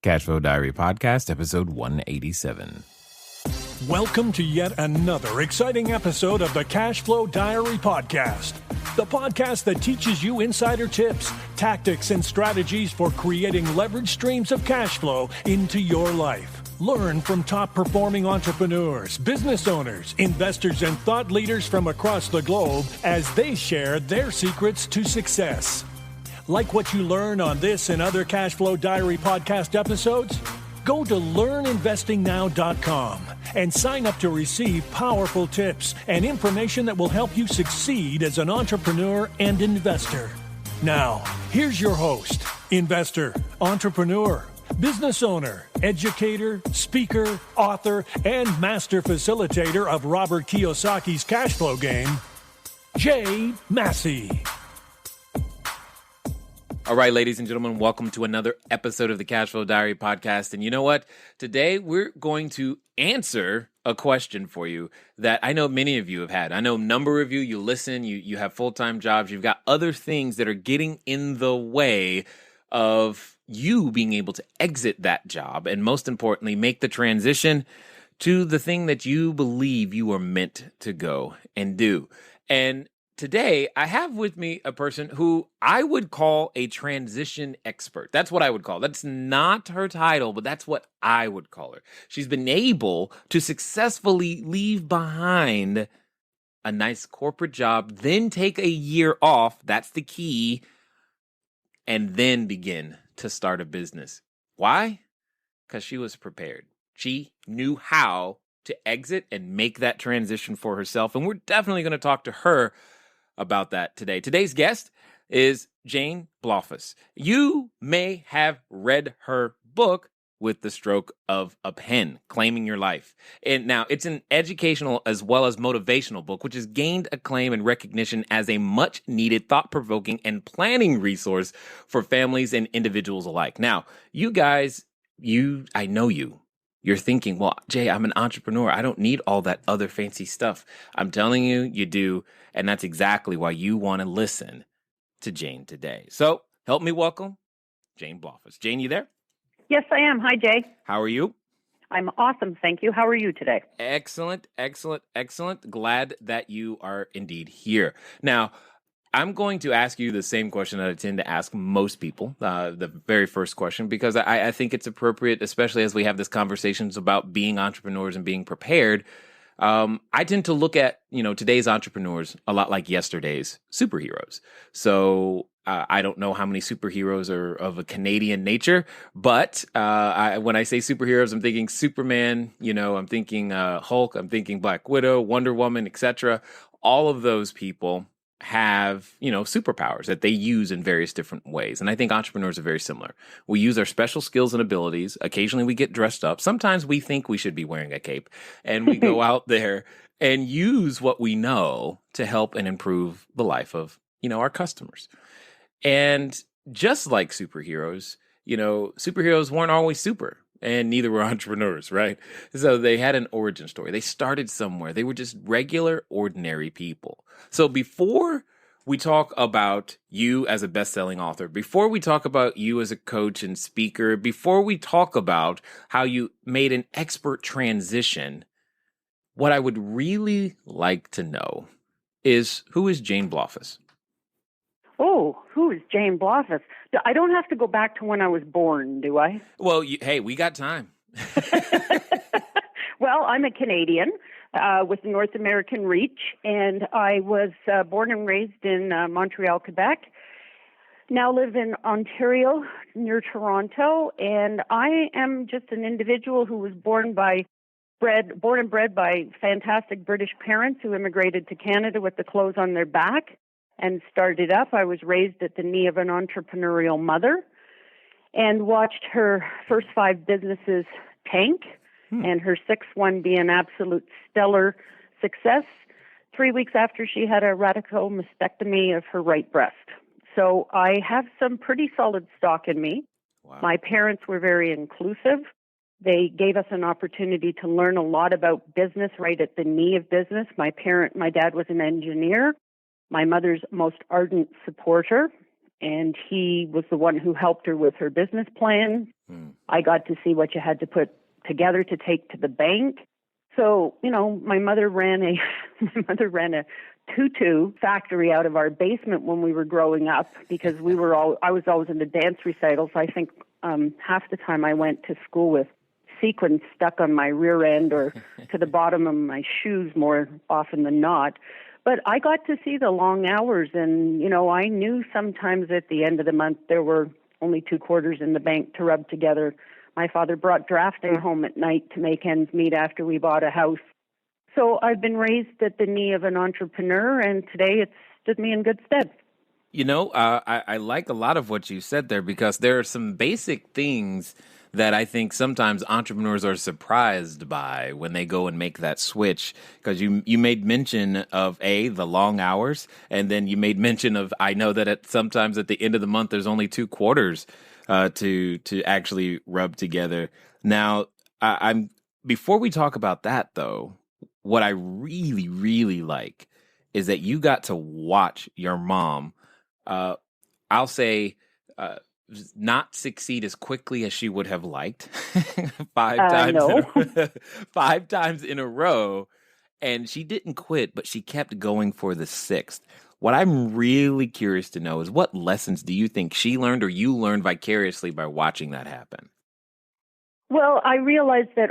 Cashflow Diary Podcast, episode 187. Welcome to yet another exciting episode of the Cashflow Diary Podcast, the podcast that teaches you insider tips, tactics, and strategies for creating leverage streams of cash flow into your life. Learn from top-performing entrepreneurs, business owners, investors, and thought leaders from across the globe as they share their secrets to success. Like what you learn on this and other Cashflow Diary podcast episodes? Go to learninvestingnow.com and sign up to receive powerful tips and information that will help you succeed as an entrepreneur and investor. Now, here's your host, investor, entrepreneur, business owner, educator, speaker, author, and master facilitator of Robert Kiyosaki's cash flow game, Jay Massey. All right, ladies and gentlemen, welcome to another episode of the Cashflow Diary Podcast. And you know what? Today, we're going to answer a question for you that I know many of you have had. I know a number of you listen, you have full-time jobs, you've got other things that are getting in the way of you being able to exit that job and, most importantly, make the transition to the thing that you believe you are meant to go and do. And today, I have with me a person who I would call a transition expert. That's what I would call. That's not her title, but that's what I would call her. She's been able to successfully leave behind a nice corporate job, then take a year off. That's the key. And then begin to start a business. Why? Because she was prepared. She knew how to exit and make that transition for herself. And we're definitely going to talk to her about that today. Today's guest is Jane Blaufus. You may have read her book, With the Stroke of a Pen, Claiming Your Life. And now it's an educational as well as motivational book, which has gained acclaim and recognition as a much needed, thought-provoking, and planning resource for families and individuals alike. Now, you guys, I know you. You're thinking, well, Jay, I'm an entrepreneur. I don't need all that other fancy stuff. I'm telling you, you do. And that's exactly why you want to listen to Jane today. So help me welcome Jane Blaufus. Jane, you there? Yes, I am. Hi, Jay. How are you? I'm awesome. Thank you. How are you today? Excellent, excellent, excellent. Glad that you are indeed here. Now, I'm going to ask you the same question that I tend to ask most people, the very first question, because I think it's appropriate, especially as we have these conversations about being entrepreneurs and being prepared. I tend to look at, today's entrepreneurs a lot like yesterday's superheroes. So I don't know how many superheroes are of a Canadian nature, but when I say superheroes, I'm thinking Superman, I'm thinking Hulk, I'm thinking Black Widow, Wonder Woman, etc. All of those people have, superpowers that they use in various different ways. And I think entrepreneurs are very similar. We use our special skills and abilities. Occasionally we get dressed up. Sometimes we think we should be wearing a cape, and we go out there and use what we know to help and improve the life of, our customers. And just like superheroes, superheroes weren't always super. And neither were entrepreneurs, right? So they had an origin story. They started somewhere. They were just regular, ordinary people. So before we talk about you as a best-selling author, before we talk about you as a coach and speaker, before we talk about how you made an expert transition, what I would really like to know is, who is Jane Blaufus? Oh, who is Jane Blaufus? I don't have to go back to when I was born, do I? Well, hey, we got time. Well, I'm a Canadian with North American reach, and I was born and raised in Montreal, Quebec. Now live in Ontario, near Toronto, and I am just an individual who was born and bred by fantastic British parents who immigrated to Canada with the clothes on their back and started up. I was raised at the knee of an entrepreneurial mother and watched her first 5 businesses tank and her 6th one be an absolute stellar success 3 weeks after she had a radical mastectomy of her right breast. So I have some pretty solid stock in me. Wow. My parents were very inclusive. They gave us an opportunity to learn a lot about business right at the knee of business. My dad was an engineer, my mother's most ardent supporter, and he was the one who helped her with her business plan. I got to see what you had to put together to take to the bank. So, my mother ran a tutu factory out of our basement when we were growing up, because I was always in the dance recitals. I think half the time I went to school with sequins stuck on my rear end or to the bottom of my shoes more often than not. But I got to see the long hours, and, I knew sometimes at the end of the month there were only 2 quarters in the bank to rub together. My father brought drafting home at night to make ends meet after we bought a house. So I've been raised at the knee of an entrepreneur, and today it's stood me in good stead. I like a lot of what you said there, because there are some basic things that I think sometimes entrepreneurs are surprised by when they go and make that switch. Because you made mention of the long hours, and then you made mention of, I know that sometimes at the end of the month there's only 2 quarters to actually rub together. Now, before we talk about that though, what I really, really like is that you got to watch your mom, I'll say, not succeed as quickly as she would have liked 5 times in a row. And she didn't quit, but she kept going for the 6th. What I'm really curious to know is, what lessons do you think she learned or you learned vicariously by watching that happen? Well, I realized that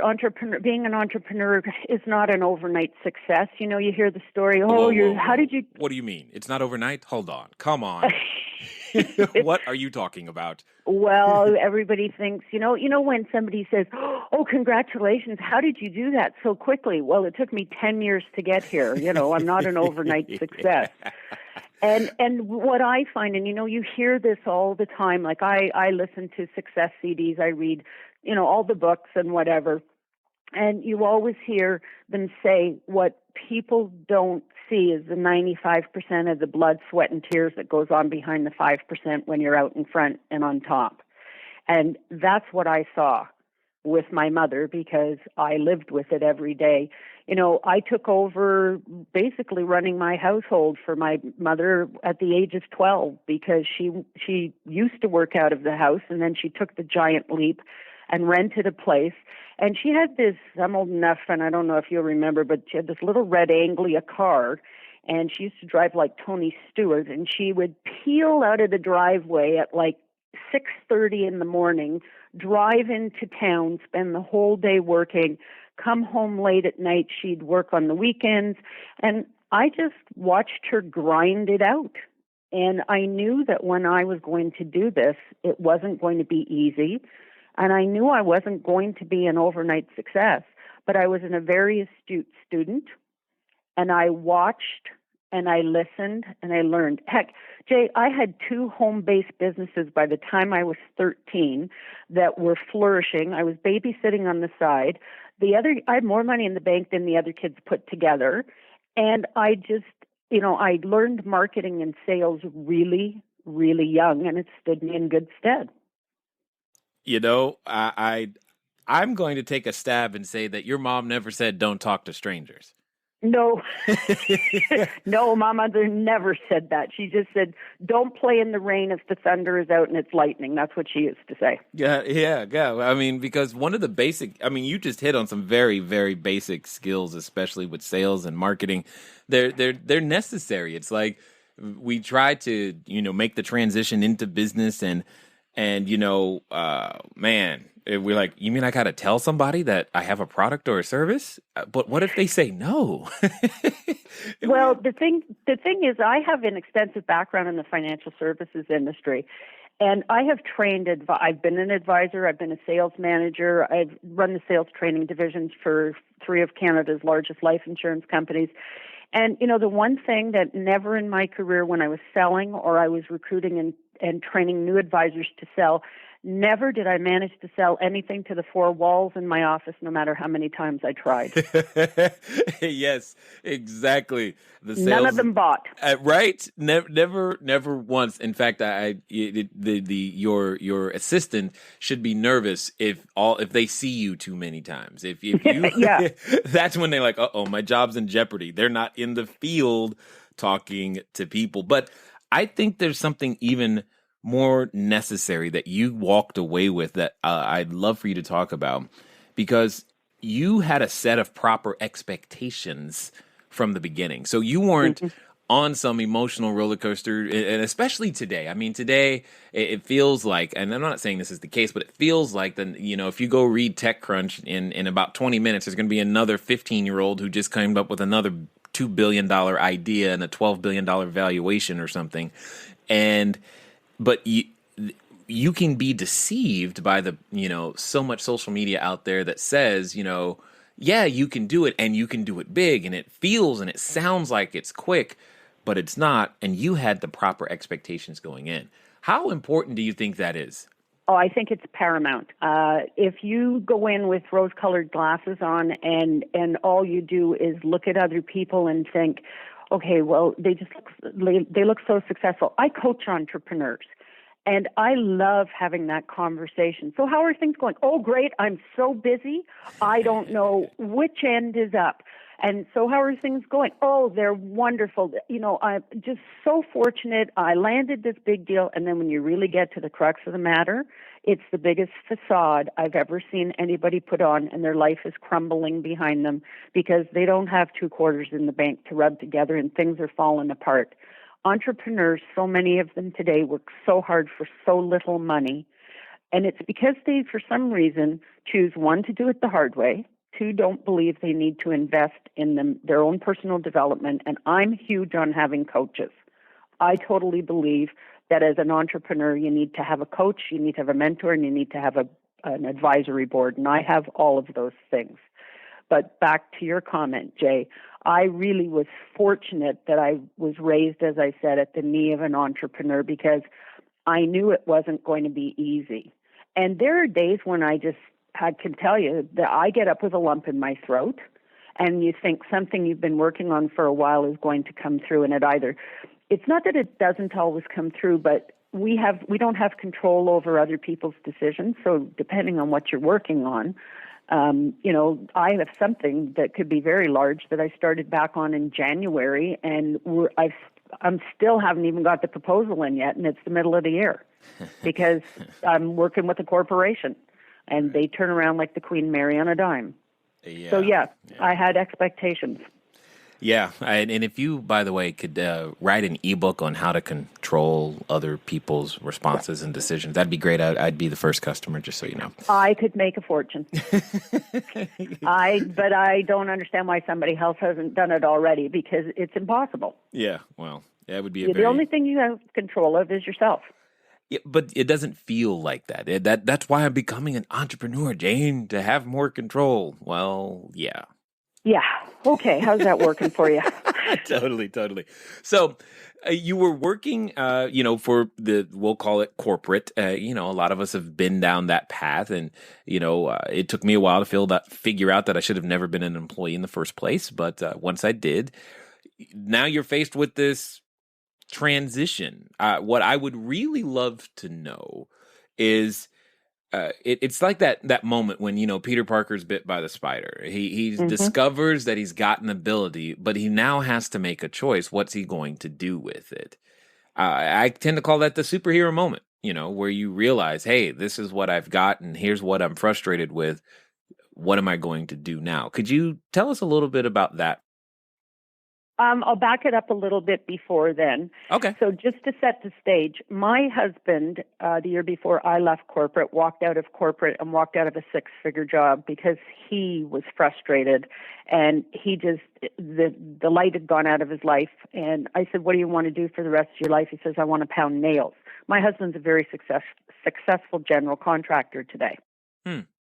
being an entrepreneur is not an overnight success. You hear the story, how did you... What do you mean? It's not overnight? Hold on. Come on. What are you talking about? Well, everybody thinks, when somebody says, oh, congratulations, how did you do that so quickly? Well, it took me 10 years to get here. I'm not an overnight success. And what I find, and you hear this all the time, like I listen to success CDs, I read, all the books and whatever, and you always hear them say what people don't see is the 95% of the blood, sweat, and tears that goes on behind the 5% when you're out in front and on top. And that's what I saw with my mother, because I lived with it every day. I took over basically running my household for my mother at the age of 12, because she used to work out of the house, and then she took the giant leap and rented a place. And she had this, I'm old enough, and I don't know if you'll remember, but she had this little red Anglia car, and she used to drive like Tony Stewart, and she would peel out of the driveway at like 6:30 in the morning, drive into town, spend the whole day working, come home late at night. She'd work on the weekends, and I just watched her grind it out. And I knew that when I was going to do this, it wasn't going to be easy. And I knew I wasn't going to be an overnight success, but I was a very astute student, and I watched and I listened and I learned. Heck, Jay, I had 2 home-based businesses by the time I was 13 that were flourishing. I was babysitting on the side. I had more money in the bank than the other kids put together. And I just, I learned marketing and sales really, really young, and it stood me in good stead. I'm going to take a stab and say that your mom never said, don't talk to strangers. No, no, my mother never said that. She just said, don't play in the rain if the thunder is out and it's lightning. That's what she used to say. Yeah. I mean, because one of the you just hit on some very, very basic skills, especially with sales and marketing. They're necessary. It's like we try to, make the transition into business and we're like, you mean I got to tell somebody that I have a product or a service? But what if they say no? Well, the thing is, I have an extensive background in the financial services industry, and I have trained. I've been an advisor. I've been a sales manager. I've run the sales training divisions for 3 of Canada's largest life insurance companies. And, the one thing that never in my career when I was selling or I was recruiting and training new advisors to sell, never did I manage to sell anything to the 4 walls in my office, no matter how many times I tried. Yes, exactly. None of them bought. Right? Never once. In fact, your assistant should be nervous if they see you too many times. If you, yeah. That's when they're like, uh-oh, my job's in jeopardy. They're not in the field talking to people. But I think there's something even more necessary that you walked away with that I'd love for you to talk about? Because you had a set of proper expectations from the beginning. So you weren't on some emotional roller coaster, and especially today. I mean, today it feels like, and I'm not saying this is the case, but it feels like if you go read TechCrunch in about 20 minutes, there's going to be another 15-year-old who just came up with another $2 billion idea and a $12 billion valuation or something. But you can be deceived by so much social media out there that says, yeah, you can do it and you can do it big and it feels and it sounds like it's quick, but it's not. And you had the proper expectations going in. How important do you think that is? Oh, I think it's paramount. If you go in with rose-colored glasses on and all you do is look at other people and think, okay, well, they look so successful. I coach entrepreneurs, and I love having that conversation. So how are things going? Oh, great. I'm so busy. I don't know which end is up. And so how are things going? Oh, they're wonderful. I'm just so fortunate. I landed this big deal. And then when you really get to the crux of the matter, it's the biggest facade I've ever seen anybody put on, and their life is crumbling behind them because they don't have $2 in the bank to rub together and things are falling apart. Entrepreneurs, so many of them today, work so hard for so little money. And it's because they, for some reason, choose, one, to do it the hard way, two, don't believe they need to invest in their own personal development. And I'm huge on having coaches. I totally believe that as an entrepreneur, you need to have a coach, you need to have a mentor, and you need to have an advisory board. And I have all of those things. But back to your comment, Jay, I really was fortunate that I was raised, as I said, at the knee of an entrepreneur because I knew it wasn't going to be easy. And there are days when I can tell you that I get up with a lump in my throat and you think something you've been working on for a while is going to come through, and it's not that it doesn't always come through, but we don't have control over other people's decisions. So depending on what you're working on, I have something that could be very large that I started back on in January, and I'm still haven't even got the proposal in yet, and it's the middle of the year because I'm working with a corporation, and they turn around like the Queen Mary on a dime. Yeah, so I had expectations. Yeah, and if you, by the way, could write an ebook on how to control other people's responses and decisions, that'd be great. I'd be the first customer, just so you know. I could make a fortune. But I don't understand why somebody else hasn't done it already, because it's impossible. Yeah, well, that would be the only thing you have control of is yourself. Yeah, but it doesn't feel like that. That's why I'm becoming an entrepreneur, Jane, to have more control. Well, yeah. Yeah. Okay. How's that working for you? Totally. So you were working, for we'll call it corporate. A lot of us have been down that path, and, it took me a while to figure out that I should have never been an employee in the first place. But once I did, now you're faced with this transition. What I would really love to know is, it's like that moment when, Peter Parker's bit by the spider. He discovers that he's got an ability, but he now has to make a choice. What's he going to do with it? I tend to call that the superhero moment, where you realize, hey, this is what I've got, and here's what I'm frustrated with. What am I going to do now? Could you tell us a little bit about that? I'll back it up a little bit before then. Okay. So just to set the stage, my husband, the year before I left corporate, walked out of corporate and walked out of a six-figure job because he was frustrated, and the light had gone out of his life. And I said, what do you want to do for the rest of your life? He says, I want to pound nails. My husband's a very successful general contractor today.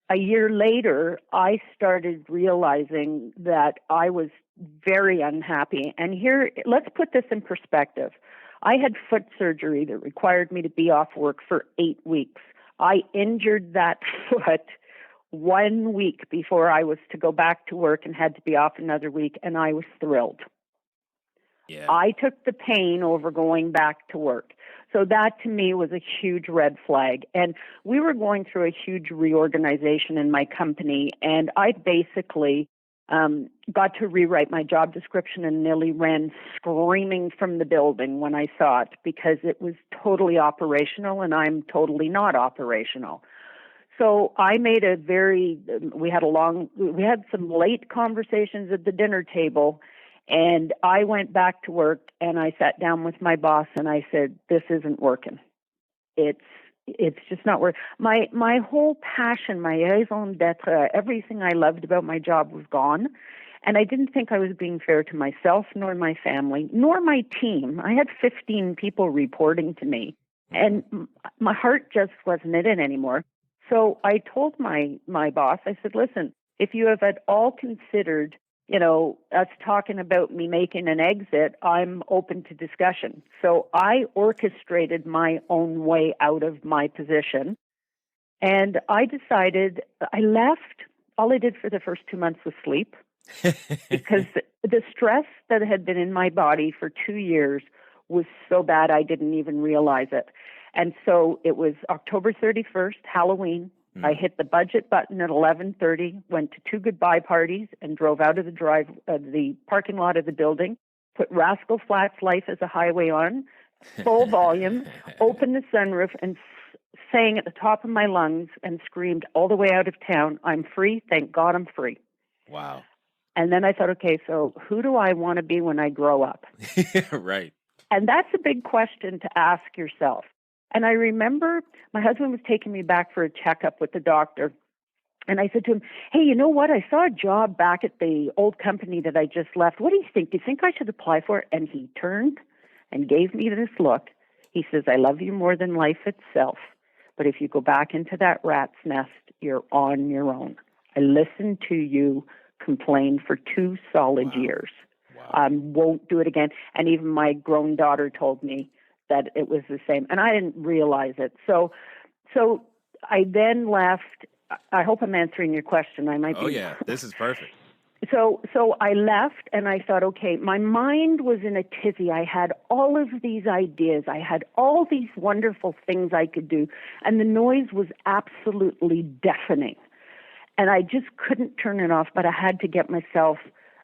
A year later, I started realizing that I was very unhappy. And here, let's put this in perspective. I had foot surgery that required me to be off work for 8 weeks. I injured that foot 1 week before I was to go back to work and had to be off another week, and I was thrilled. Yeah. I took the pain over going back to work. So that to me was a huge red flag. And we were going through a huge reorganization in my company, and I basically got to rewrite my job description and nearly ran screaming from the building when I saw it because it was totally operational and I'm totally not operational. So I made we had some late conversations at the dinner table, and I went back to work and I sat down with my boss and I said, this isn't working. It's just not working. My whole passion, my raison d'être, everything I loved about my job was gone. And I didn't think I was being fair to myself, nor my family, nor my team. I had 15 people reporting to me, and my heart just wasn't in it anymore. So I told my boss, I said, listen, if you have at all considered, us talking about me making an exit, I'm open to discussion. So I orchestrated my own way out of my position. And I decided I left. All I did for the first 2 months was sleep because the stress that had been in my body for 2 years was so bad I didn't even realize it. And so it was October 31st, Halloween. I hit the budget button at 11:30, went to 2 goodbye parties, and drove out of the parking lot of the building, put Rascal Flatts' Life as a Highway on, full volume, opened the sunroof, and sang at the top of my lungs and screamed all the way out of town, I'm free, thank God I'm free. Wow. And then I thought, okay, so who do I want to be when I grow up? Right. And that's a big question to ask yourself. And I remember my husband was taking me back for a checkup with the doctor. And I said to him, hey, you know what? I saw a job back at the old company that I just left. What do you think? Do you think I should apply for it? And he turned and gave me this look. He says, I love you more than life itself. But if you go back into that rat's nest, you're on your own. I listened to you complain for 2 solid years. Wow. Won't do it again. And even my grown daughter told me that it was the same. And I didn't realize it. So I then left. I hope I'm answering your question. I might be. Oh, yeah. This is perfect. So I left and I thought, okay, my mind was in a tizzy. I had all of these ideas. I had all these wonderful things I could do. And the noise was absolutely deafening. And I just couldn't turn it off, but I had to get myself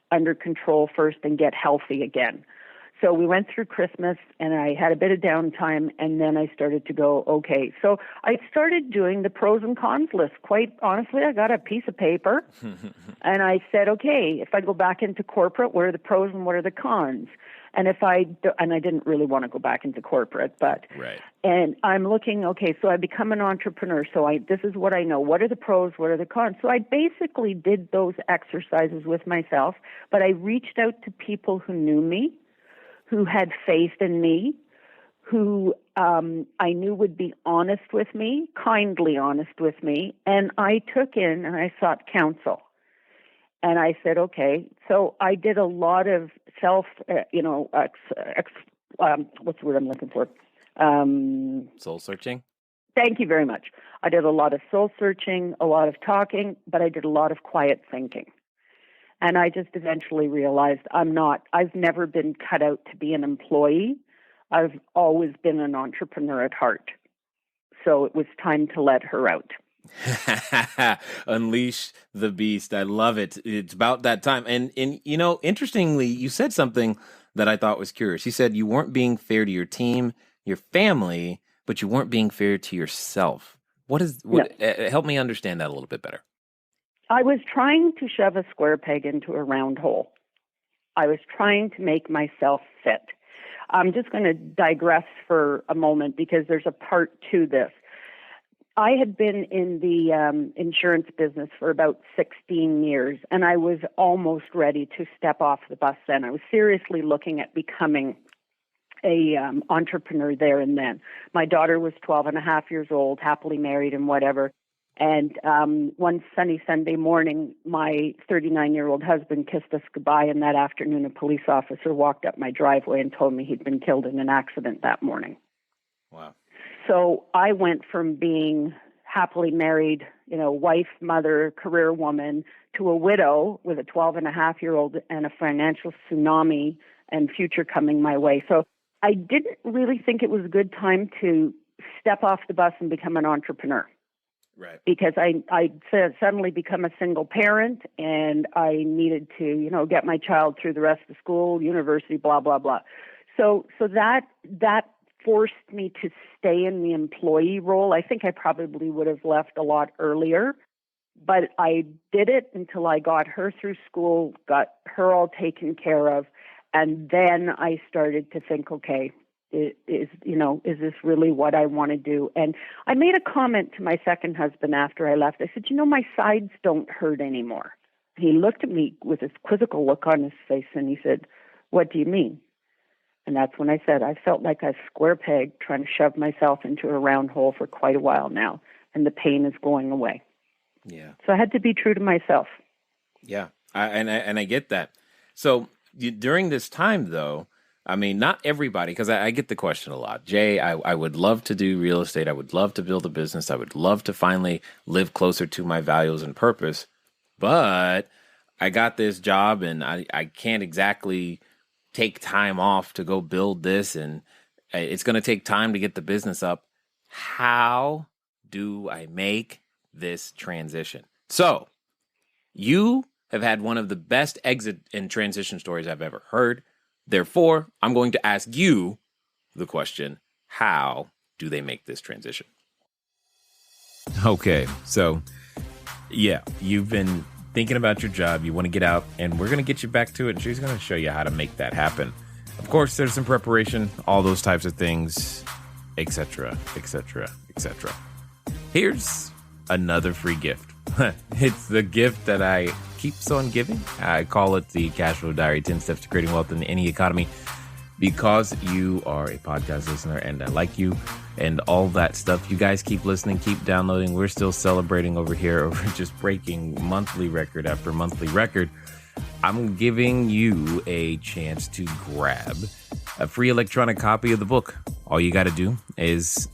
under control first and get healthy again. So we went through Christmas and I had a bit of downtime, and then I started to go, okay. So I started doing the pros and cons list. Quite honestly, I got a piece of paper and I said, okay, if I go back into corporate, what are the pros and what are the cons? And and I didn't really want to go back into corporate, but, right. And I'm looking, okay, so I become an entrepreneur. So this is what I know. What are the pros? What are the cons? So I basically did those exercises with myself, but I reached out to people who knew me, who had faith in me, who I knew would be honest with me, kindly honest with me, and I took in and I sought counsel. And I said, okay, so I did a lot of what's the word I'm looking for? Soul searching? Thank you very much. I did a lot of soul searching, a lot of talking, but I did a lot of quiet thinking. And I just eventually realized I've never been cut out to be an employee. I've always been an entrepreneur at heart. So it was time to let her out. Unleash the beast. I love it. It's about that time. And interestingly, you said something that I thought was curious. You said you weren't being fair to your team, your family, but you weren't being fair to yourself. Help me understand that a little bit better. I was trying to shove a square peg into a round hole. I was trying to make myself fit. I'm just going to digress for a moment because there's a part to this. I had been in the insurance business for about 16 years, and I was almost ready to step off the bus then. I was seriously looking at becoming a entrepreneur there and then. My daughter was 12 and a half years old, happily married and whatever. And one sunny Sunday morning, my 39-year-old husband kissed us goodbye, and that afternoon a police officer walked up my driveway and told me he'd been killed in an accident that morning. Wow. So I went from being happily married, wife, mother, career woman, to a widow with a 12-and-a-half-year-old and a financial tsunami and future coming my way. So I didn't really think it was a good time to step off the bus and become an entrepreneur. Right. Because I suddenly become a single parent, and I needed to, get my child through the rest of school, university, blah, blah, blah. So that forced me to stay in the employee role. I think I probably would have left a lot earlier, but I did it until I got her through school, got her all taken care of, and then I started to think, okay, is this really what I want to do? And I made a comment to my second husband after I left. I said, my sides don't hurt anymore. He looked at me with this quizzical look on his face, and he said, what do you mean? And that's when I said, I felt like a square peg trying to shove myself into a round hole for quite a while now, and the pain is going away. Yeah. So I had to be true to myself. Yeah, I get that. So during this time, though, I mean, not everybody, because I get the question a lot. Jay, I would love to do real estate. I would love to build a business. I would love to finally live closer to my values and purpose. But I got this job, and I can't exactly take time off to go build this, and it's going to take time to get the business up. How do I make this transition? So you have had one of the best exit and transition stories I've ever heard. Therefore, I'm going to ask you the question, how do they make this transition? Okay, so yeah, you've been thinking about your job, you want to get out, and we're going to get you back to it, and she's going to show you how to make that happen. Of course, there's some preparation, all those types of things, etc., etc., etc. Here's another free gift. It's the gift that I keeps on giving. I call it the Cash Flow Diary, 10 Steps to Creating Wealth in Any Economy, because you are a podcast listener and I like you and all that stuff. You guys keep listening, keep downloading. We're still celebrating over here over just breaking monthly record after monthly record. I'm giving you a chance to grab a free electronic copy of the book. All you got to do is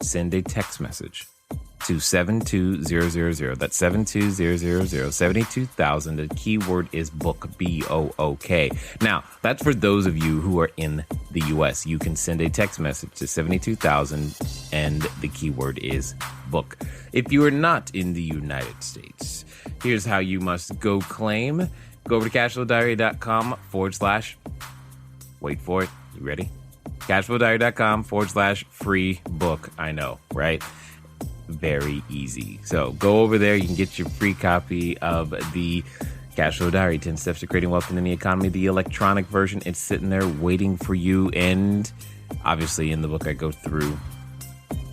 send a text message to 72000. That's 72000, 72,000. The keyword is book, BOOK. Now, that's for those of you who are in the US. You can send a text message to 72,000 and the keyword is book. If you are not in the United States, here's how you must go claim. Go over to cashflowdiary.com / wait for it. You ready? Cashflowdiary.com / free book. I know, right? Very easy. So go over there. You can get your free copy of the Cash Flow Diary, 10 Steps to Creating Wealth in the Economy, the electronic version. It's sitting there waiting for you. And obviously in the book, I go through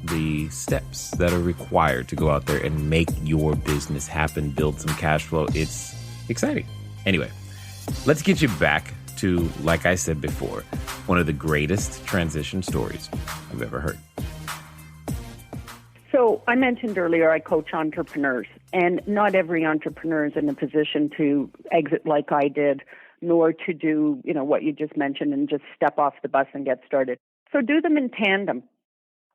the steps that are required to go out there and make your business happen, build some cash flow. It's exciting. Anyway, let's get you back to, like I said before, one of the greatest transition stories I've ever heard. So I mentioned earlier I coach entrepreneurs, and not every entrepreneur is in a position to exit like I did, nor to do, what you just mentioned and just step off the bus and get started. So do them in tandem.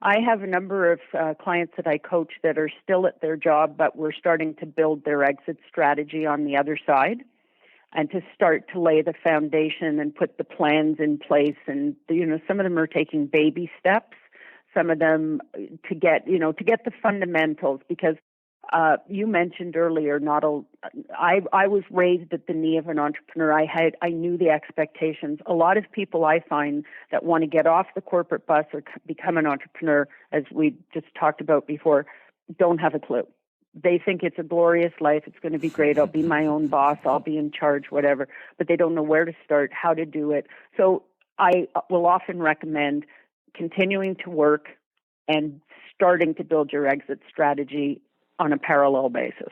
I have a number of clients that I coach that are still at their job, but we're starting to build their exit strategy on the other side and to start to lay the foundation and put the plans in place. And, some of them are taking baby steps. Some of them to get the fundamentals, because you mentioned earlier, I was raised at the knee of an entrepreneur. I knew the expectations. A lot of people I find that want to get off the corporate bus or become an entrepreneur, as we just talked about before, don't have a clue. They think it's a glorious life. It's going to be great. I'll be my own boss. I'll be in charge, whatever. But they don't know where to start, how to do it. So I will often recommend continuing to work and starting to build your exit strategy on a parallel basis.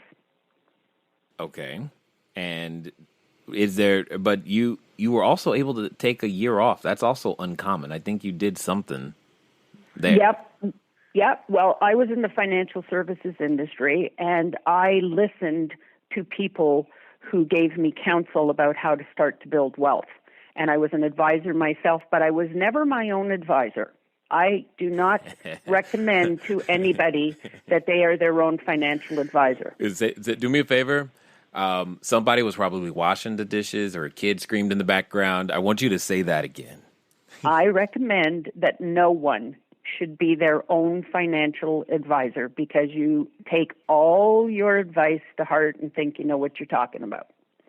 Okay. And but you were also able to take a year off. That's also uncommon. I think you did something there. Yep. Well, I was in the financial services industry, and I listened to people who gave me counsel about how to start to build wealth. And I was an advisor myself, but I was never my own advisor. I do not recommend to anybody that they are their own financial advisor. Do me a favor. Somebody was probably washing the dishes or a kid screamed in the background. I want you to say that again. I recommend that no one should be their own financial advisor because you take all your advice to heart and think you know what you're talking about.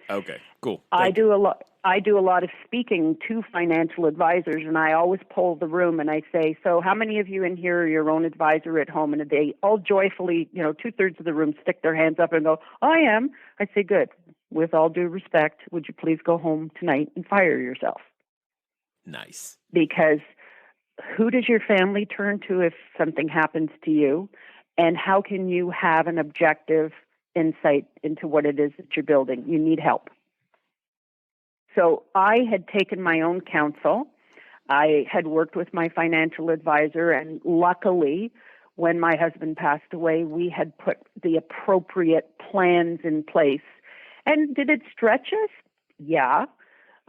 Okay, cool. I do a lot of speaking to financial advisors, and I always poll the room and I say, so how many of you in here are your own advisor at home? And they all joyfully, 2/3 of the room stick their hands up and go, I am. I say, good. With all due respect, would you please go home tonight and fire yourself? Nice. Because who does your family turn to if something happens to you? And how can you have an objective insight into what it is that you're building? You need help. So I had taken my own counsel. I had worked with my financial advisor, and luckily, when my husband passed away, we had put the appropriate plans in place. And did it stretch us? Yeah.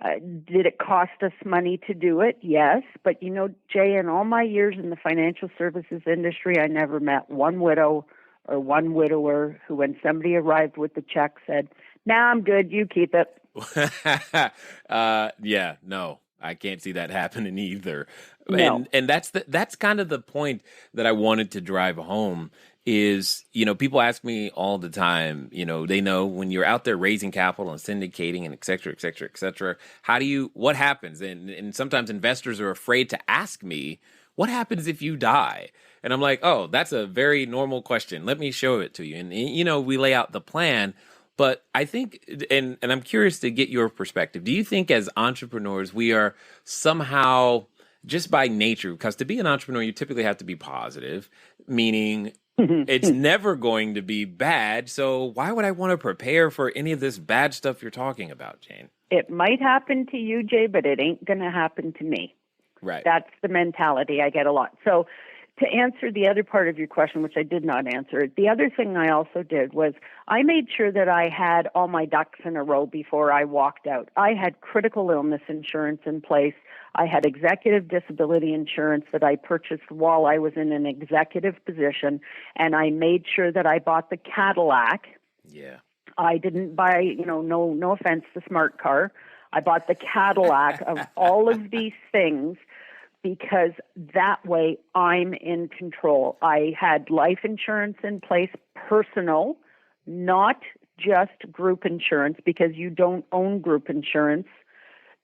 Did it cost us money to do it? Yes. But, Jay, in all my years in the financial services industry, I never met one widow or one widower who, when somebody arrived with the check, said, nah, I'm good, you keep it. Yeah, no, I can't see that happening either. No. And that's kind of the point that I wanted to drive home is, people ask me all the time, they know when you're out there raising capital and syndicating and et cetera, what happens? And sometimes investors are afraid to ask me, what happens if you die? And I'm like, oh, that's a very normal question. Let me show it to you. And, we lay out the plan. But I think, and I'm curious to get your perspective. Do you think as entrepreneurs, we are somehow, just by nature, because to be an entrepreneur, you typically have to be positive, meaning it's never going to be bad. So why would I want to prepare for any of this bad stuff you're talking about, Jane? It might happen to you, Jay, but it ain't going to happen to me. Right. That's the mentality I get a lot. So to answer the other part of your question, which I did not answer, the other thing I also did was I made sure that I had all my ducks in a row before I walked out. I had critical illness insurance in place. I had executive disability insurance that I purchased while I was in an executive position, and I made sure that I bought the Cadillac. Yeah. I didn't buy, no offense, the smart car. I bought the Cadillac of all of these things because that way I'm in control. I had life insurance in place, personal, not just group insurance, because you don't own group insurance.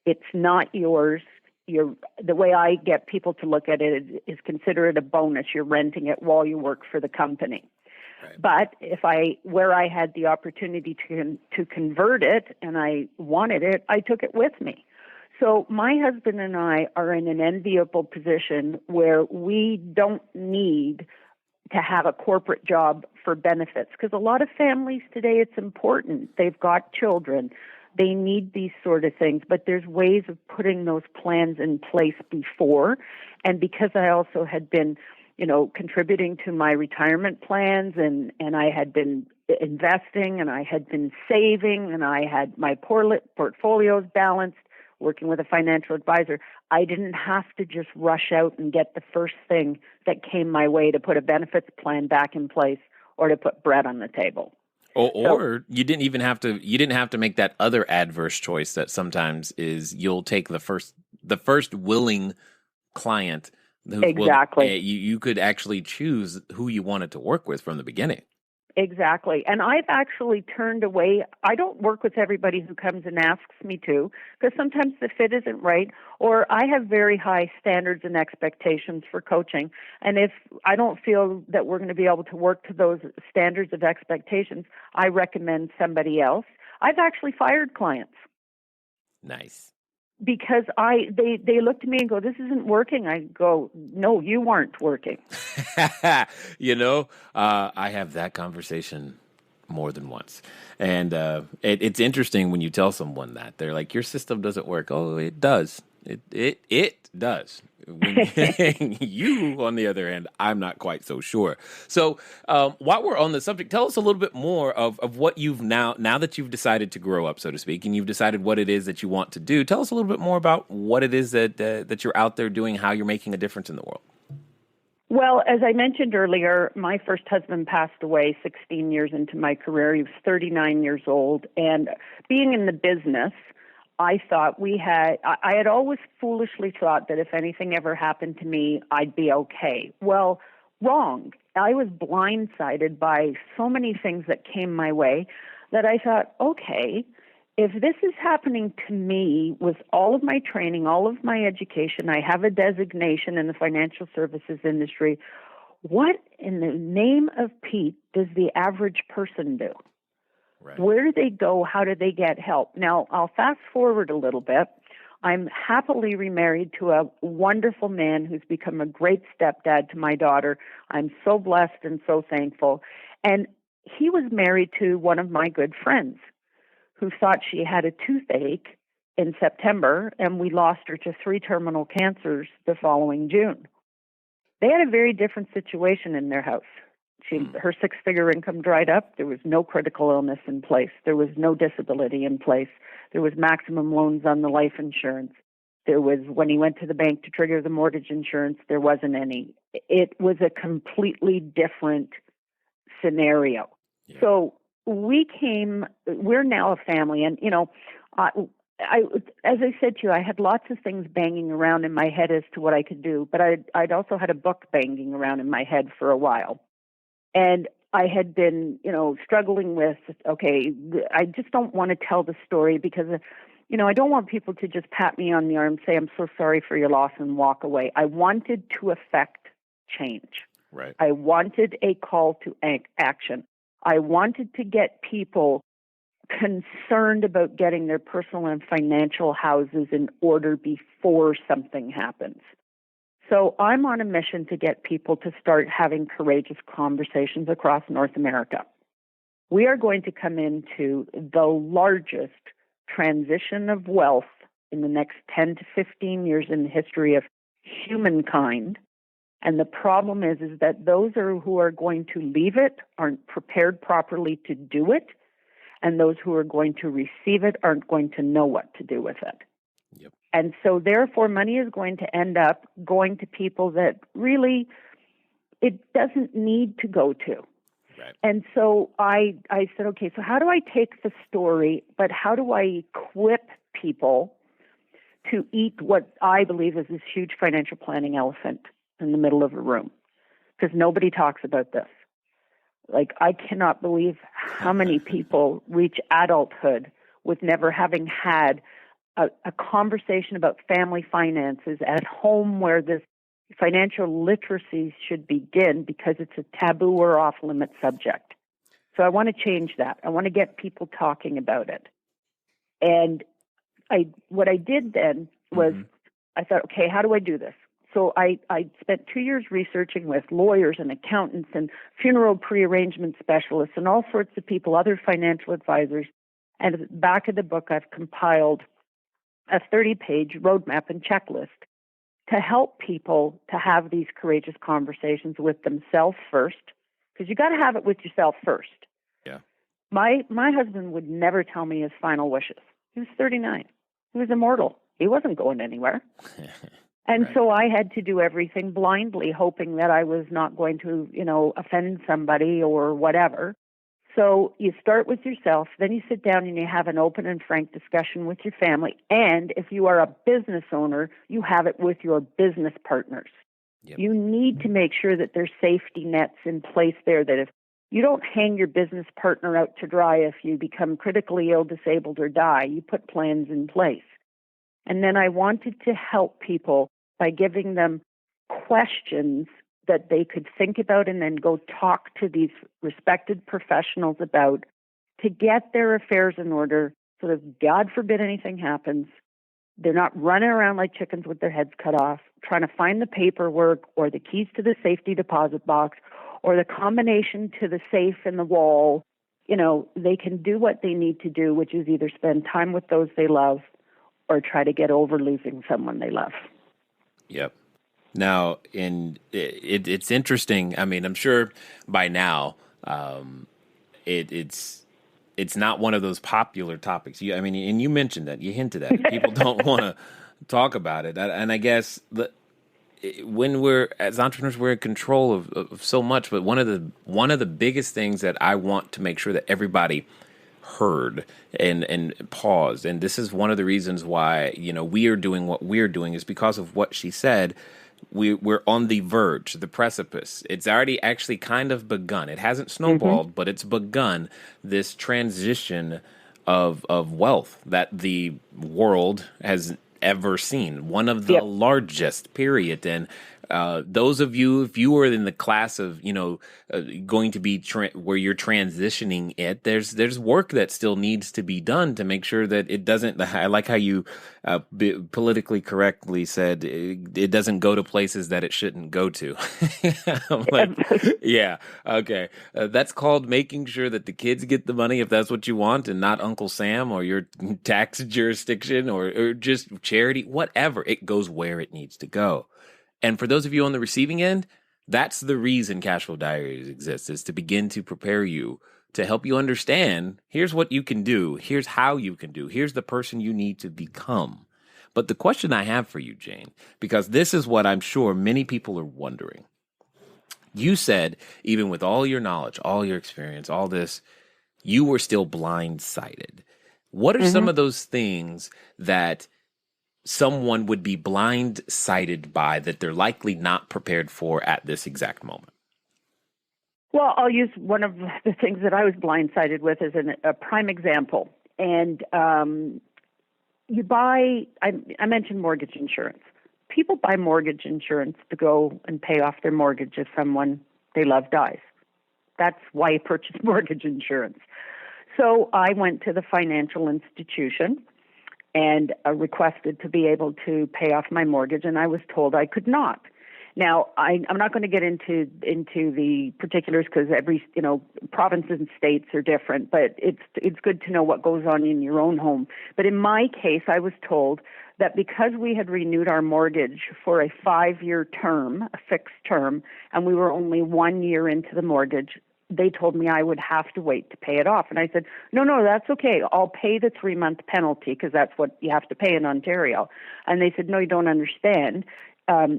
It's not yours. The way I get people to look at it is consider it a bonus. You're renting it while you work for the company. Right. But where I had the opportunity to convert it and I wanted it, I took it with me. So my husband and I are in an enviable position where we don't need to have a corporate job for benefits, because a lot of families today, it's important. They've got children. They need these sort of things, but there's ways of putting those plans in place before. And because I also had been, contributing to my retirement plans and I had been investing and I had been saving and I had my portfolios balanced, working with a financial advisor, I didn't have to just rush out and get the first thing that came my way to put a benefits plan back in place or to put bread on the table. Or you didn't even have to make that other adverse choice that sometimes is you'll take the first willing client. Exactly. You could actually choose who you wanted to work with from the beginning. Exactly. And I've actually turned away. I don't work with everybody who comes and asks me to, because sometimes the fit isn't right, or I have very high standards and expectations for coaching. And if I don't feel that we're going to be able to work to those standards of expectations, I recommend somebody else. I've actually fired clients. Nice. Because they look to me and go, this isn't working. I go, no, you weren't working. I have that conversation more than once. And it's interesting when you tell someone that. They're like, your system doesn't work. Oh, it does. It does. When you, on the other hand, I'm not quite so sure. So while we're on the subject, tell us a little bit more of what you've now that you've decided to grow up, so to speak, and you've decided what it is that you want to do. Tell us a little bit more about what it is that you're out there doing, how you're making a difference in the world. Well, as I mentioned earlier, my first husband passed away 16 years into my career. He was 39 years old. And being in the business, I thought I had always foolishly thought that if anything ever happened to me, I'd be okay. Well, wrong. I was blindsided by so many things that came my way that I thought, okay, if this is happening to me with all of my training, all of my education, I have a designation in the financial services industry, what in the name of Pete does the average person do? Right. Where do they go? How do they get help? Now, I'll fast forward a little bit. I'm happily remarried to a wonderful man who's become a great stepdad to my daughter. I'm so blessed and so thankful. And he was married to one of my good friends who thought she had a toothache in September, and we lost her to 3 terminal cancers the following June. They had a very different situation in their house. Her 6-figure income dried up. There was no critical illness in place. There was no disability in place. There was maximum loans on the life insurance. There was, when he went to the bank to trigger the mortgage insurance, there wasn't any. It was a completely different scenario. Yeah. So we're now a family. And, as I said to you, I had lots of things banging around in my head as to what I could do, but I'd also had a book banging around in my head for a while. And I had been, struggling with, okay, I just don't want to tell the story because, I don't want people to just pat me on the arm, say, I'm so sorry for your loss and walk away. I wanted to affect change. Right. I wanted a call to action. I wanted to get people concerned about getting their personal and financial houses in order before something happens. So I'm on a mission to get people to start having courageous conversations across North America. We are going to come into the largest transition of wealth in the next 10 to 15 years in the history of humankind. And the problem is that those who are going to leave it aren't prepared properly to do it, and those who are going to receive it aren't going to know what to do with it. Yep. And so therefore money is going to end up going to people that really it doesn't need to go to. Right. And so I said, okay, so how do I take the story, but how do I equip people to eat what I believe is this huge financial planning elephant in the middle of a room? Because nobody talks about this. Like, I cannot believe how many people reach adulthood with never having had a conversation about family finances at home where this financial literacy should begin because it's a taboo or off-limit subject. So I want to change that. I want to get people talking about it. And what I did then was I thought, okay, how do I do this? So I spent 2 years researching with lawyers and accountants and funeral prearrangement specialists and all sorts of people, other financial advisors. And at the back of the book, I've compiled a 30-page roadmap and checklist to help people to have these courageous conversations with themselves first, because you got to have it with yourself first. Yeah. My husband would never tell me his final wishes. He was 39. He was immortal. He wasn't going anywhere. And Right. so I had to do everything blindly, hoping that I was not going to, offend somebody or whatever. So you start with yourself, then you sit down and you have an open and frank discussion with your family. And if you are a business owner, you have it with your business partners. Yep. You need to make sure that there's safety nets in place there, that if you don't hang your business partner out to dry if you become critically ill, disabled, or die, you put plans in place. And then I wanted to help people by giving them questions that they could think about and then go talk to these respected professionals about to get their affairs in order so that, God forbid, anything happens, they're not running around like chickens with their heads cut off, trying to find the paperwork or the keys to the safety deposit box or the combination to the safe in the wall. They can do what they need to do, which is either spend time with those they love or try to get over losing someone they love. Yep. Now, it's interesting. I mean, I'm sure by now it's not one of those popular topics. And you mentioned that, you hinted at it. People don't want to talk about it. And I guess when we're, as entrepreneurs, we're in control of so much. But one of the biggest things that I want to make sure that everybody heard and paused. And this is one of the reasons why, we are doing what we're doing is because of what she said. We're on the verge, the precipice. It's already actually kind of begun. It hasn't snowballed, but it's begun, this transition of wealth that the world has ever seen. One of the largest, period. And those of you, if you were in the class of, going to be where you're transitioning it, there's work that still needs to be done to make sure that it doesn't. I like how you politically correctly said it doesn't go to places that it shouldn't go to. I'm like, yeah, okay. That's called making sure that the kids get the money if that's what you want, and not Uncle Sam or your tax jurisdiction or just charity, whatever. It goes where it needs to go. And for those of you on the receiving end, that's the reason Cashflow Diaries exists, is to begin to prepare you, to help you understand, here's what you can do, here's how you can do, here's the person you need to become. But the question I have for you, Jane, because this is what I'm sure many people are wondering. You said, even with all your knowledge, all your experience, all this, you were still blindsided. What are some of those things that someone would be blindsided by that they're likely not prepared for at this exact moment? Well, I'll use one of the things that I was blindsided with as a prime example. And you buy, I mentioned mortgage insurance. People buy mortgage insurance to go and pay off their mortgage if someone they love dies. That's why you purchase mortgage insurance. So I went to the financial institution and requested to be able to pay off my mortgage, and I was told I could not. Now, I'm not going to get into the particulars because every provinces and states are different, but it's good to know what goes on in your own home. But in my case, I was told that because we had renewed our mortgage for a 5-year term, a fixed term, and we were only 1 year into the mortgage, they told me I would have to wait to pay it off. And I said, no, that's okay. I'll pay the 3-month penalty because that's what you have to pay in Ontario. And they said, no, you don't understand.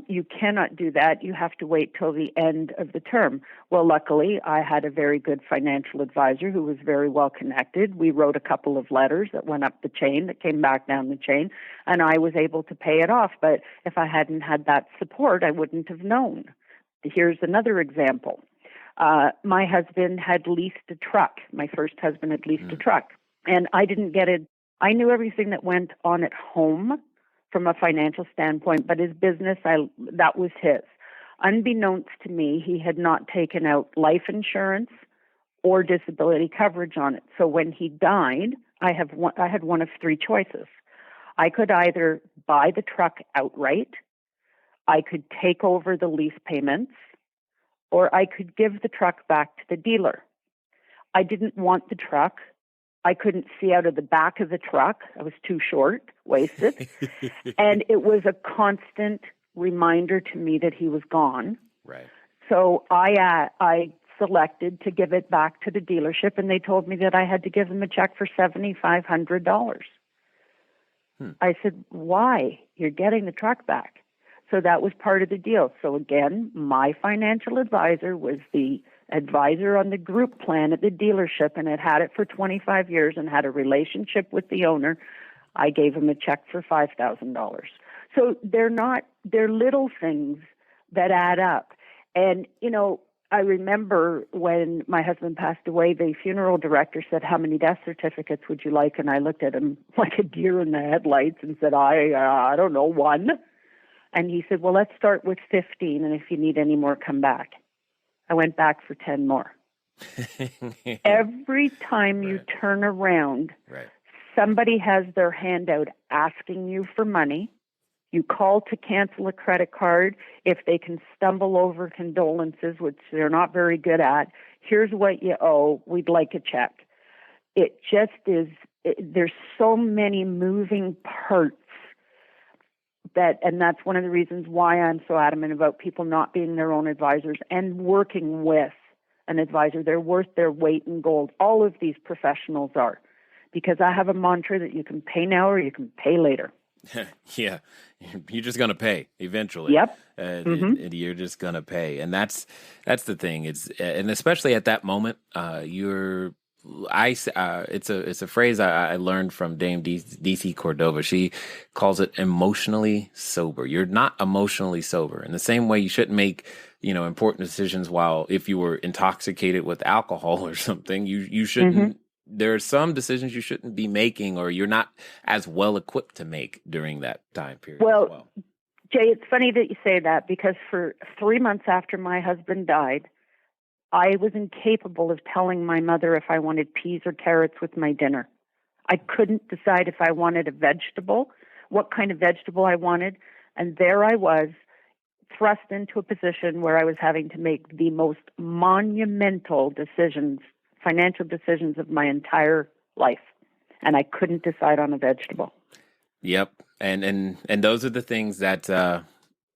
You cannot do that. You have to wait till the end of the term. Well, luckily, I had a very good financial advisor who was very well connected. We wrote a couple of letters that went up the chain, that came back down the chain, and I was able to pay it off. But if I hadn't had that support, I wouldn't have known. Here's another example. My husband had leased a truck. My first husband had leased a truck, and I didn't get it. I knew everything that went on at home from a financial standpoint, but his business, that was his. Unbeknownst to me, he had not taken out life insurance or disability coverage on it. So when he died, I had one of 3 choices. I could either buy the truck outright, I could take over the lease payments, or I could give the truck back to the dealer. I didn't want the truck. I couldn't see out of the back of the truck. I was too short-waisted. And it was a constant reminder to me that he was gone. Right. So I selected to give it back to the dealership, and they told me that I had to give them a check for $7,500. I said, why? You're getting the truck back. So that was part of the deal. So again, my financial advisor was the advisor on the group plan at the dealership and had it for 25 years and had a relationship with the owner. I gave him a check for $5,000. So they're little things that add up. And, I remember when my husband passed away, the funeral director said, how many death certificates would you like? And I looked at him like a deer in the headlights and said, I don't know, 1. And he said, well, let's start with 15, and if you need any more, come back. I went back for 10 more. Every time you turn around, somebody has their hand out asking you for money. You call to cancel a credit card if they can stumble over condolences, which they're not very good at. Here's what you owe. We'd like a check. It just is, there's so many moving parts and that's one of the reasons why I'm so adamant about people not being their own advisors and working with an advisor. They're worth their weight in gold. All of these professionals are, because I have a mantra that you can pay now or you can pay later. Yeah, you're just going to pay eventually. Yep. You're just going to pay. And that's the thing. And especially at that moment, you're it's a phrase I learned from Dame DC Cordova. She calls it emotionally sober. You're not emotionally sober. In the same way, you shouldn't make, important decisions while if you were intoxicated with alcohol or something, you shouldn't. There are some decisions you shouldn't be making, or you're not as well equipped to make during that time period as well. Jay, it's funny that you say that, because for 3 months after my husband died, I was incapable of telling my mother if I wanted peas or carrots with my dinner. I couldn't decide if I wanted a vegetable, what kind of vegetable I wanted. And there I was, thrust into a position where I was having to make the most monumental decisions, financial decisions of my entire life. And I couldn't decide on a vegetable. Yep. And those are the things that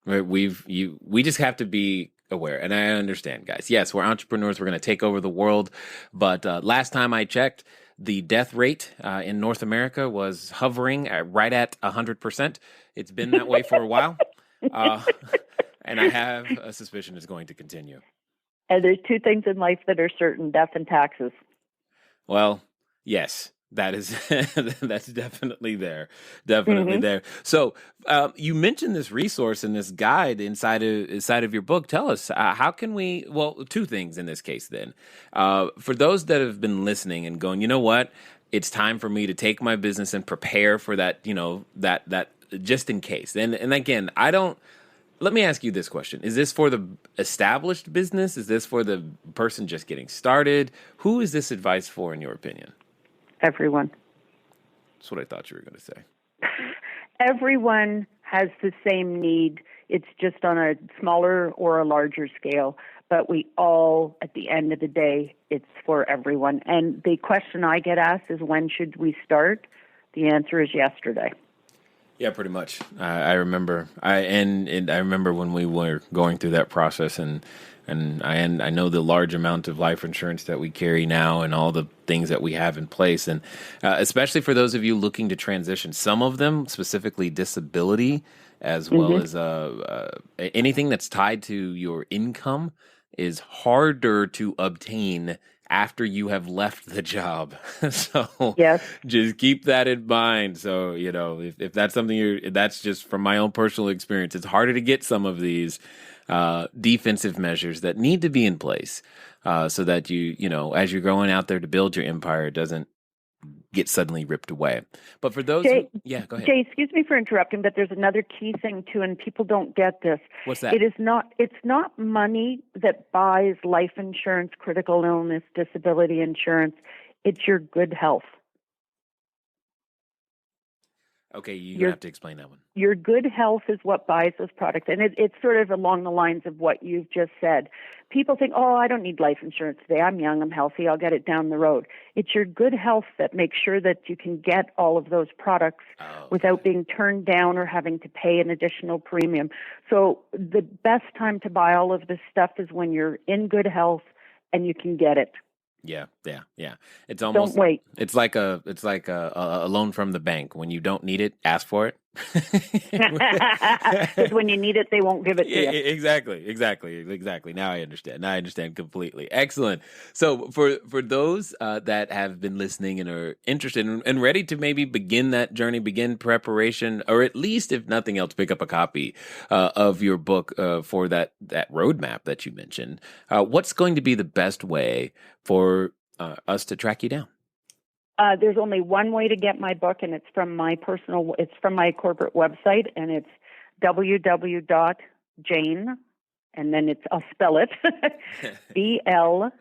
we just have to be aware. And I understand, guys. Yes, we're entrepreneurs. We're going to take over the world. But last time I checked, the death rate in North America was hovering right at 100%. It's been that way for a while. And I have a suspicion it's going to continue. And there's two things in life that are certain: death and taxes. Well, yes. That's definitely there. Definitely there. So you mentioned this resource and this guide inside of your book. Tell us, how can we, two things in this case then. For those that have been listening and going, you know what, it's time for me to take my business and prepare for that, that just in case. And again, let me ask you this question. Is this for the established business? Is this for the person just getting started? Who is this advice for, in your opinion? Everyone. That's what I thought you were going to say. Everyone has the same need. It's just on a smaller or a larger scale. But we all, at the end of the day, it's for everyone. And the question I get asked is, when should we start? The answer is yesterday. Yeah, pretty much. I remember. I remember when we were going through that process, and I know the large amount of life insurance that we carry now, and all the things that we have in place, and especially for those of you looking to transition, some of them, specifically disability, as well as anything that's tied to your income, is harder to obtain after you have left the job. So yes. Just keep that in mind. So, if that's something that's just from my own personal experience, it's harder to get some of these defensive measures that need to be in place so that as you're going out there to build your empire, it doesn't get suddenly ripped away. But for those, Jay, go ahead. Jay, excuse me for interrupting, but there's another key thing too, and people don't get this. What's that? It's not money that buys life insurance, critical illness, disability insurance. It's your good health. Okay, you have to explain that one. Your good health is what buys those products. And it's sort of along the lines of what you've just said. People think, I don't need life insurance today. I'm young, I'm healthy, I'll get it down the road. It's your good health that makes sure that you can get all of those products without being turned down or having to pay an additional premium. So the best time to buy all of this stuff is when you're in good health and you can get it. Yeah. It's almost, don't wait. It's like a loan from the bank. When you don't need it, ask for it. Because when you need it, they won't give it to you. Exactly. Now I understand completely. Excellent. So for those that have been listening and are interested and ready to maybe begin that journey, begin preparation, or at least, if nothing else, pick up a copy of your book for that roadmap that you mentioned, what's going to be the best way for us to track you down? There's only one way to get my book, and it's from my corporate website, and it's www.jane, and then I'll spell it, BLAUFUS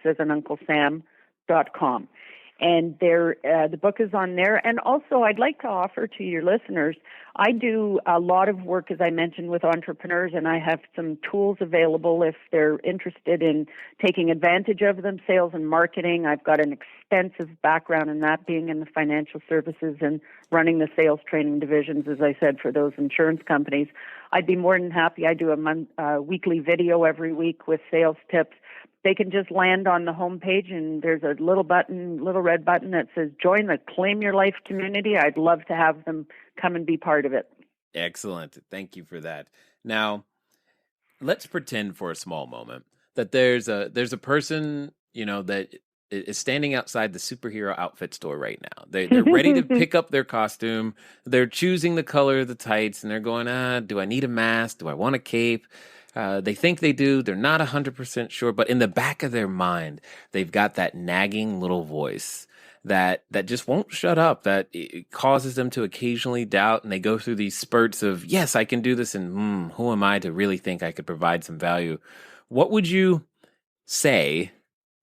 as in Uncle Sam.com. And the book is on there. And also, I'd like to offer to your listeners, I do a lot of work, as I mentioned, with entrepreneurs, and I have some tools available if they're interested in taking advantage of them, sales and marketing. I've got an extensive background in that, being in the financial services and running the sales training divisions, as I said, for those insurance companies. I'd be more than happy. I do a weekly video every week with sales tips. They can just land on the homepage, and there's a little red button that says join the Claim Your Life community. I'd love to have them come and be part of it. Excellent. Thank you for that. Now, let's pretend for a small moment that there's a person, that is standing outside the superhero outfit store right now. They're ready to pick up their costume. They're choosing the color of the tights, and they're going, do I need a mask? Do I want a cape? They think they do. They're not 100% sure, but in the back of their mind, they've got that nagging little voice that just won't shut up, that it causes them to occasionally doubt, and they go through these spurts of, yes, I can do this, and who am I to really think I could provide some value? What would you say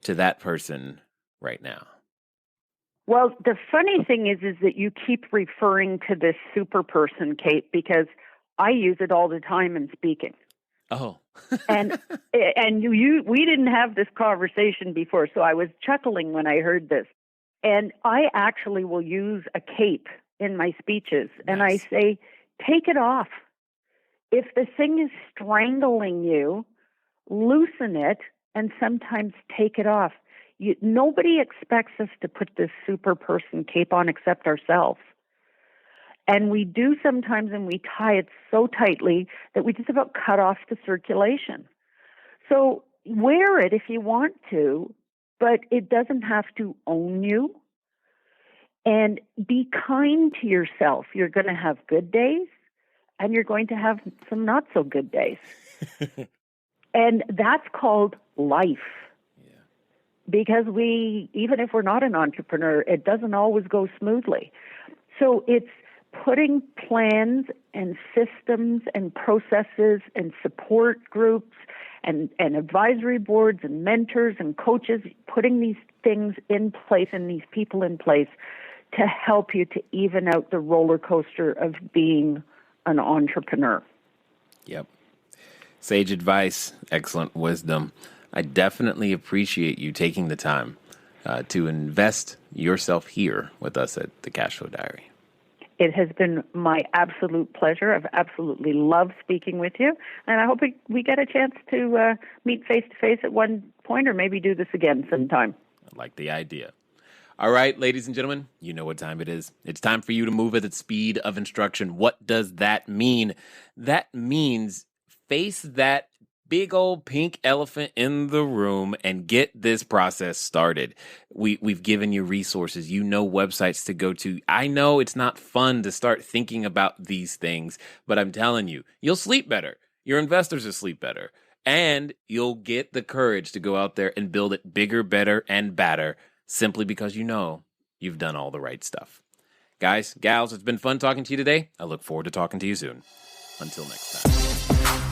to that person right now? Well, the funny thing is that you keep referring to this super person, Kate, because I use it all the time in speaking. Oh. and we didn't have this conversation before, so I was chuckling when I heard this. And I actually will use a cape in my speeches, and I say, take it off. If the thing is strangling you, loosen it and sometimes take it off. Nobody expects us to put this super person cape on except ourselves. And we do sometimes, and we tie it so tightly that we just about cut off the circulation. So wear it if you want to, but it doesn't have to own you. And be kind to yourself. You're going to have good days, and you're going to have some not so good days. And that's called life. Yeah. Because even if we're not an entrepreneur, it doesn't always go smoothly. So it's putting plans and systems and processes and support groups and advisory boards and mentors and coaches, putting these things in place and these people in place to help you to even out the roller coaster of being an entrepreneur. Yep. Sage advice, excellent wisdom. I definitely appreciate you taking the time to invest yourself here with us at the Cashflow Diary. It has been my absolute pleasure. I've absolutely loved speaking with you, and I hope we get a chance to meet face-to-face at one point, or maybe do this again sometime. I like the idea. All right, ladies and gentlemen, you know what time it is. It's time for you to move at the speed of instruction. What does that mean? That means face that big old pink elephant in the room and get this process started. We've given you resources, websites to go to. I know it's not fun to start thinking about these things, but I'm telling you, you'll sleep better. Your investors will sleep better. And you'll get the courage to go out there and build it bigger, better, and badder, simply because you've done all the right stuff. Guys, gals, it's been fun talking to you today. I look forward to talking to you soon. Until next time.